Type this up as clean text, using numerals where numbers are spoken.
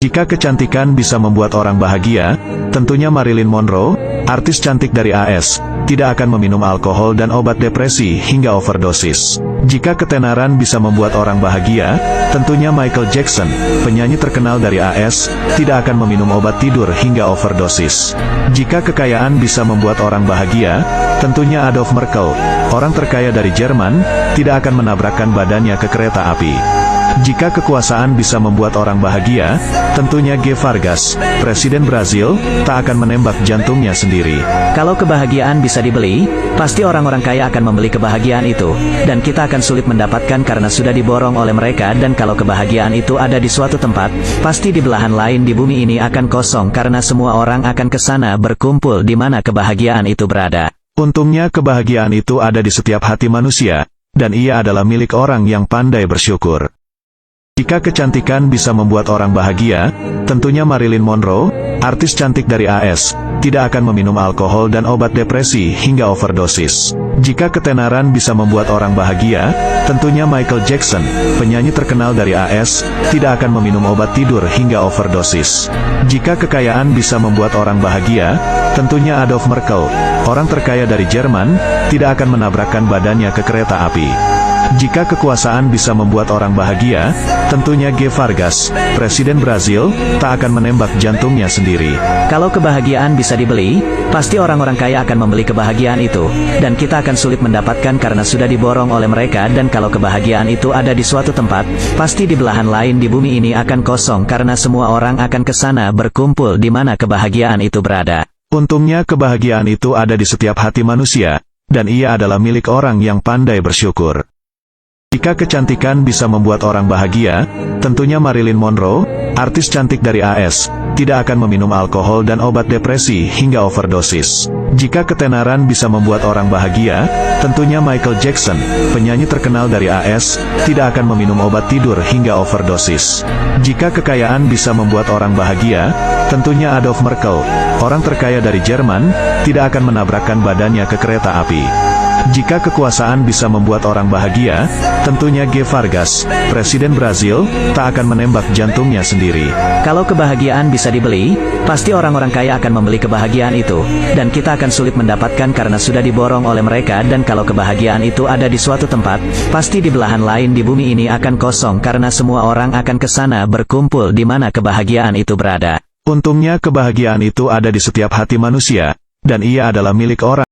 Jika kecantikan bisa membuat orang bahagia, tentunya Marilyn Monroe, artis cantik dari AS, tidak akan meminum alkohol dan obat depresi hingga overdosis. Jika ketenaran bisa membuat orang bahagia, tentunya Michael Jackson, penyanyi terkenal dari AS, tidak akan meminum obat tidur hingga overdosis. Jika kekayaan bisa membuat orang bahagia, tentunya Adolf Merkel, orang terkaya dari Jerman, tidak akan menabrakkan badannya ke kereta api. Jika kekuasaan bisa membuat orang bahagia, tentunya Ge Vargas, Presiden Brazil, tak akan menembak jantungnya sendiri. Kalau kebahagiaan bisa dibeli, pasti orang-orang kaya akan membeli kebahagiaan itu, dan kita akan sulit mendapatkan karena sudah diborong oleh mereka. Dan kalau kebahagiaan itu ada di suatu tempat, pasti di belahan lain di bumi ini akan kosong karena semua orang akan ke sana berkumpul di mana kebahagiaan itu berada. Untungnya kebahagiaan itu ada di setiap hati manusia, dan ia adalah milik orang yang pandai bersyukur. Jika kecantikan bisa membuat orang bahagia, tentunya Marilyn Monroe, artis cantik dari AS, tidak akan meminum alkohol dan obat depresi hingga overdosis. Jika ketenaran bisa membuat orang bahagia, tentunya Michael Jackson, penyanyi terkenal dari AS, tidak akan meminum obat tidur hingga overdosis. Jika kekayaan bisa membuat orang bahagia, tentunya Adolf Merkel, orang terkaya dari Jerman, tidak akan menabrakkan badannya ke kereta api. Jika kekuasaan bisa membuat orang bahagia, tentunya Ge Vargas, Presiden Brazil, tak akan menembak jantungnya sendiri. Kalau kebahagiaan bisa dibeli, pasti orang-orang kaya akan membeli kebahagiaan itu, dan kita akan sulit mendapatkan karena sudah diborong oleh mereka. Dan kalau kebahagiaan itu ada di suatu tempat, pasti di belahan lain di bumi ini akan kosong karena semua orang akan ke sana berkumpul di mana kebahagiaan itu berada. Untungnya kebahagiaan itu ada di setiap hati manusia, dan ia adalah milik orang yang pandai bersyukur. Jika kecantikan bisa membuat orang bahagia, tentunya Marilyn Monroe, artis cantik dari AS, tidak akan meminum alkohol dan obat depresi hingga overdosis. Jika ketenaran bisa membuat orang bahagia, tentunya Michael Jackson, penyanyi terkenal dari AS, tidak akan meminum obat tidur hingga overdosis. Jika kekayaan bisa membuat orang bahagia, tentunya Adolf Merkel, orang terkaya dari Jerman, tidak akan menabrakkan badannya ke kereta api. Jika kekuasaan bisa membuat orang bahagia, tentunya Ge Vargas, Presiden Brazil, tak akan menembak jantungnya sendiri. Kalau kebahagiaan bisa dibeli, pasti orang-orang kaya akan membeli kebahagiaan itu, dan kita akan sulit mendapatkan karena sudah diborong oleh mereka. Dan kalau kebahagiaan itu ada di suatu tempat, pasti di belahan lain di bumi ini akan kosong karena semua orang akan ke sana berkumpul di mana kebahagiaan itu berada. Untungnya kebahagiaan itu ada di setiap hati manusia, dan ia adalah milik orang